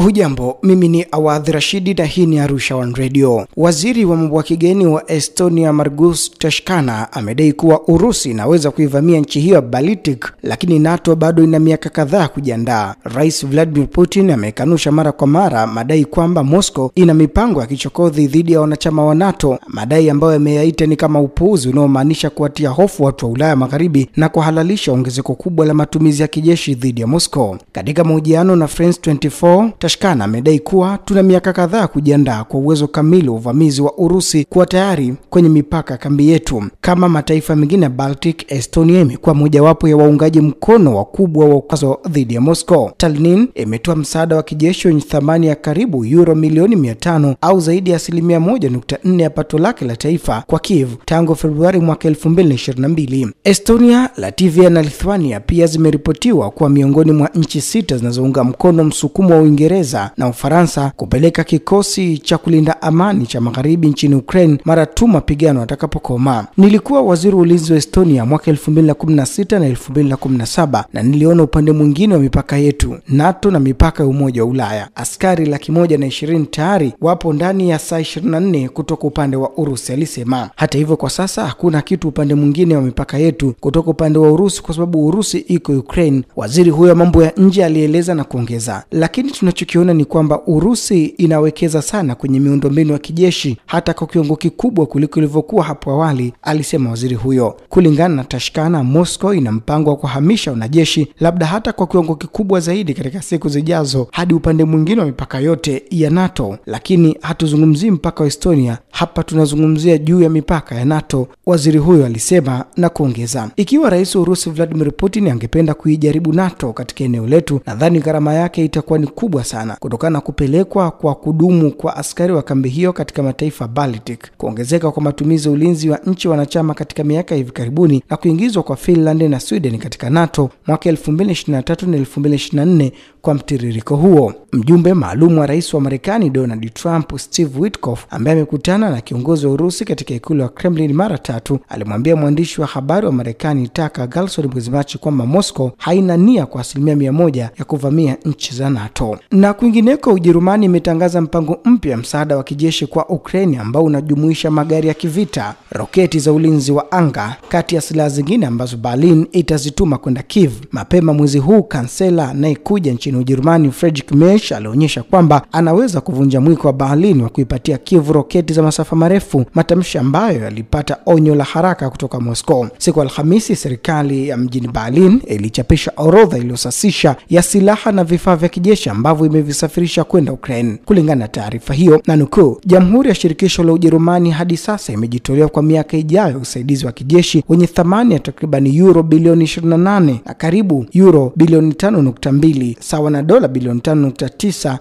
Hujambo, mimi ni Awadhi Rashidi na hii ni Arusha One Radio. Waziri wa mambo ya kigeni wa Estonia Margus Tashkana amedai kuwa Urusi inaweza kuivamia nchi hiyo Baltic, lakini NATO bado ina miaka kadhaa kujiandaa. Rais Vladimir Putin amekanusha mara kwa mara madai kwamba Moscow ina mipango ya kichokozi dhidi ya wanachama wa NATO, madai ambayo yameyaita ni kama upuuzi unaomaanisha kuwatia hofu watu wa Ulaya Magharibi na kuhalalisha ongezeko kubwa la matumizi ya kijeshi dhidi ya Moscow. Katika mahojiano na France 24, Tashkana amedai kuwa tuna miaka kadhaa kujiandaa kwa uwezo kamili wa uvamizi wa Urusi kuwa tayari kwenye mipaka kambi yetu. Kama mataifa mengine ya Baltic, Estonia imekuwa mojawapo ya waungaji mkono wakubwa wa ukazo dhidi ya Moscow. Tallinn imetoa msaada wa kijeshi wenye thamani ya karibu euro milioni 500 au zaidi ya 1.4% ya pato lake la taifa kwa Kiev tangu Februari mwaka 2022. Estonia, Latvia na Lithuania pia zimeripotiwa kuwa miongoni mwa nchi 6 zinazounga mkono msukumo wa Uingereza na Ufaransa kupeleka kikosi cha kulinda amani cha magharibi nchini Ukraine mara tu mapigano yatakapokoma. Nilikuwa waziri wa ulinzi wa Estonia mwaka 2016 na 2017 na niliona upande mwingine wa mipaka yetu, NATO na mipaka ya Umoja wa Ulaya. Askari 120,000 tayari wapo ndani ya saa 24 kutoka upande wa Urusi, alisema. Hata hivyo, kwa sasa hakuna kitu upande mwingine wa mipaka yetu kutoka upande wa Urusi kwa sababu Urusi iko Ukraine, waziri huyo mambo ya nje alieleza na kuongeza. Lakini tunachokiona ni kwamba Urusi inawekeza sana kwenye miundombinu ya kijeshi hata kwa kiwango kikubwa kuliko ilivyokuwa hapo awali, alisema waziri huyo. Kulingana na Tashkana, Moscow ina mpango wa kuhamisha wanajeshi labda hata kwa kiwango kikubwa zaidi katika siku zijazo hadi upande mwingine wa mipaka yote ya NATO, lakini hatuzungumzii mpaka wa Estonia, hapa tunazungumzia juu ya mipaka ya NATO, waziri huyo alisema na kuongeza. Ikiwa rais wa Urusi Vladimir Putin angependa kuijaribu NATO katika eneo letu, nadhani gharama yake itakuwa ni kubwa sana kutokana na kupelekwa kwa kudumu kwa askari wa kambi hiyo katika mataifa Baltic, kuongezeka kwa matumizi ya ulinzi wa nchi wanachama katika miaka hivi karibuni na kuingizwa kwa Finland na Sweden katika NATO mwaka 2023 na 2024 kwa mtiririko huo. Mjumbe maalum wa rais wa Marekani Donald Trump, Steve Witkoff, ambaye amekutana na kiongozi wa Urusi katika ikulu ya Kremlin mara 3, alimwambia mwandishi wa habari wa Marekani Tucker Carlson mwezi Machi kwamba Moscow haina nia kwa 100% ya kuvamia nchi za NATO. Na kwingineko, Ujerumani imetangaza mpango mpya msaada wa kijeshi kwa Ukraine ambao unajumuisha magari ya kivita, roketi za ulinzi wa anga, kati ya silaha zingine ambazo Berlin itazituma kwenda Kiev. Mapema mwezi huu, kansela anayekuja nchini Ujerumani Friedrich Merz alionyesha kwamba anaweza kuvunja mwiko wa Berlin wa kuipatia Kiev roketi za masafa marefu, matamshi ambayo yalipata onyo la haraka kutoka Moscow. Siku Alhamisi, serikali ya mjini Berlin ilichapisha orodha iliyosasisha ya silaha na vifaa vya kijeshi ambavyo imevisafirisha kwenda Ukraine. Kulingana na taarifa hiyo, na nukuu, Jamhuri ya Shirikisho la Ujerumani hadi sasa imejitolea kwa miaka ijayo usaidizi wa kijeshi wenye thamani ya takriban euro bilioni 28 na karibu euro bilioni 5.2 sawa na dola bilioni 5.9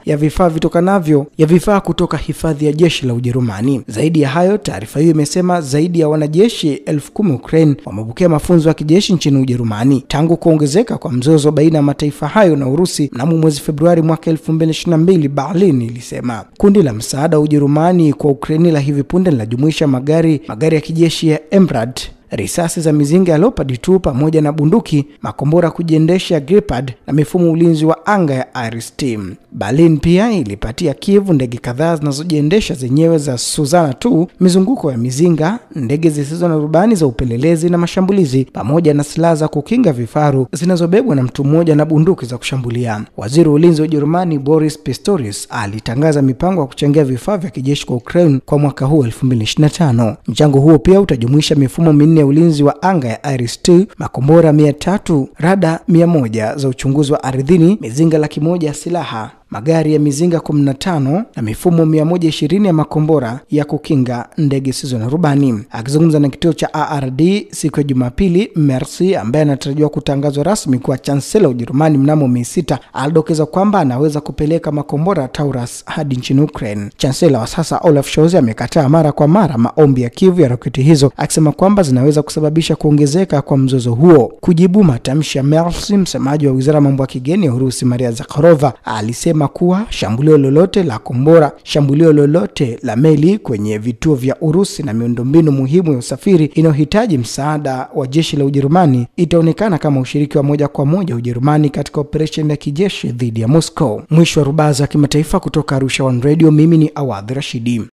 ya vifaa kutoka hifadhi ya jeshi la Ujerumani. Zaidi ya hayo, taarifa hiyo imesema zaidi ya wanajeshi 10,000 Ukraine wamepokea mafunzo ya kijeshi nchini Ujerumani tangu kuongezeka kwa mzozo baina ya mataifa hayo na Urusi mnamo mwezi Februari mwaka 2022, Berlin ilisema. Kundi la msaada wa Ujerumani kwa Ukraine la hivi punde linajumuisha magari ya kijeshi ya Embrad, risasi za mizinga ya Leopard 2 pamoja na bunduki, makombora kujiendesha Gripad na mifumo ulinzi wa anga ya Iris-T. Berlin pia ilipatia Kiev ndege kadhaa zinazojiendesha zenyewe za Suzana 2, mizunguko ya mizinga, ndege zisizo na rubani za upelelezi na mashambulizi, pamoja na silaha za kukinga vifaru zinazobebwa na mtu mmoja na bunduki za kushambulia. Waziri wa ulinzi wa Ujerumani Boris Pistorius alitangaza mipango ya kuchangia vifaa vya kijeshi kwa Ukraine kwa mwaka huu 2025. Mchango huo pia utajumuisha mifumo minne ya ulinzi wa anga ya Iris-T, makombora 300, rada 100 za uchunguzi wa ardhini, mizinga 100 ya silaha, magari ya mizinga 15 na mifumo 120 ya makombora ya kukinga ndege zisizo na rubani. Akizungumza na kituo cha ARD siku ya Jumapili, Merz ambaye anatarajiwa kutangazwa rasmi kuwa chancellor wa Ujerumani mnamo Mei 6, alidokeza kwamba anaweza kupeleka makombora Taurus hadi nchini Ukraine. Chancellor wa sasa Olaf Scholz amekataa mara kwa mara maombi ya Kiev ya roketi hizo, akisema kwamba zinaweza kusababisha kuongezeka kwa mzozo huo. Kujibu matamshi ya Merz, msemaji wa Wizara ya Mambo ya Kigeni ya Urusi Maria Zakharova alisema alisema kuwa shambulio lolote la kombora, shambulio lolote la meli kwenye vituo vya Urusi na miundombinu muhimu ya usafiri inayohitaji msaada wa jeshi la Ujerumani itaonekana kama ushiriki wa moja kwa moja Ujerumani katika operesheni ya kijeshi dhidi ya Moscow. Mwisho wa rubaa za kimataifa kutoka Arusha One Radio, mimi ni Awadh Rashidi.